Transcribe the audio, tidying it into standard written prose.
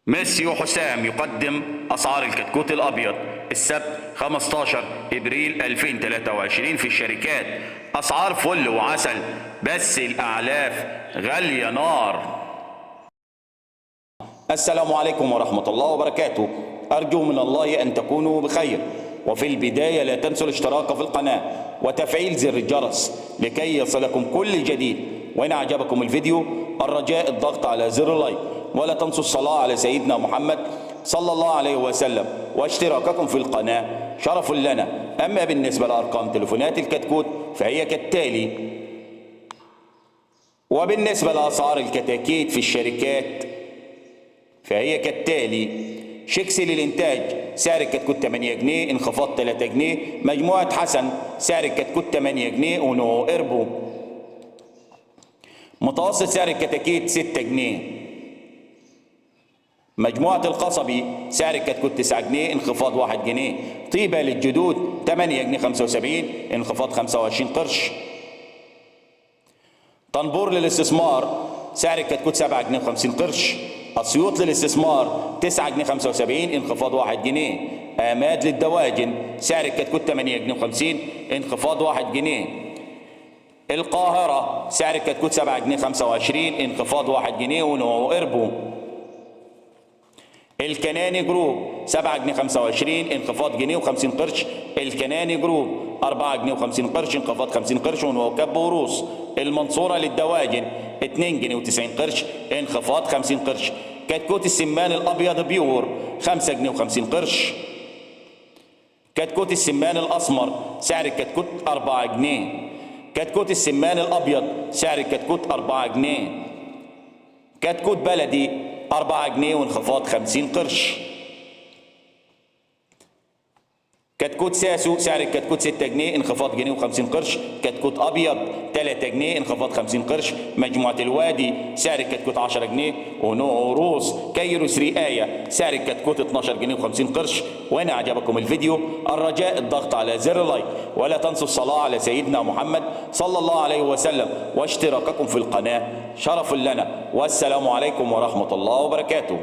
ميسيو حسام يقدم أسعار الكتكوت الأبيض السبت 15 إبريل 2023 في الشركات. أسعار فل وعسل، بس الأعلاف غالية نار. السلام عليكم ورحمة الله وبركاته. أرجو من الله أن تكونوا بخير، وفي البداية لا تنسوا الاشتراك في القناة وتفعيل زر الجرس لكي يصلكم كل جديد. وإن أعجبكم الفيديو الرجاء الضغط على زر اللايك، ولا تنسوا الصلاة على سيدنا محمد صلى الله عليه وسلم، واشتراككم في القناة شرف لنا. أما بالنسبة لأرقام تليفونات الكتكوت فهي كالتالي. وبالنسبة لأسعار الكتاكيت في الشركات فهي كالتالي: شيكسي للإنتاج سعر الكتكوت 8 جنيه، انخفاض 3 جنيه. مجموعة حسن سعر الكتكوت 8 جنيه ونو إربو. متوسط سعر الكتاكيت 6 جنيه. مجموعة القصبي سعر الكتكوت 9 جنيه، انخفاض 1 جنيه. طيبة للجدود 8 جنيه 75، انخفاض 25 قرش. طنبور للاستثمار سعر الكتكوت 7 جنيه 50 قرش. أسيوط للاستثمار 9 جنيه 75، انخفاض 1 جنيه. آماد للدواجن سعر الكتكوت 8 جنيه 50، انخفاض 1 جنيه. القاهرة سعر الكتكوت 7 جنيه 25، انخفاض 1 جنيه ونو إربو. الكناني جروب 7 جنيه 25، انخفاض جنيه و50 قرش. الكناني جروب 4 جنيه و50 قرش، انخفاض 50 قرش ونو كب وروس. المنصورة للدواجن 2 جنيه و90 قرش، انخفاض 50 قرش. كتكوت السمان الأبيض بيور 5 جنيه و50 قرش. كتكوت السمان الأسمر سعر الكتكوت 4 جنيه. كتكوت السمان الأبيض سعر الكتكوت 4 جنيه. كتكوت بلدي 4 جنيه وانخفاض 50 قرش. كتكوت ساسو سعر الكتكوت 6 جنيه، انخفاض جنيه و50 قرش. كتكوت أبيض 3 جنيه، انخفاض 50 قرش. مجموعة الوادي سعر الكتكوت 10 جنيه ونو روس. كيروس رئاية سعر الكتكوت 12 جنيه و50 قرش. وإن أعجبكم الفيديو الرجاء الضغط على زر لايك، ولا تنسوا الصلاة على سيدنا محمد صلى الله عليه وسلم، واشتراككم في القناة شرف لنا. والسلام عليكم ورحمة الله وبركاته.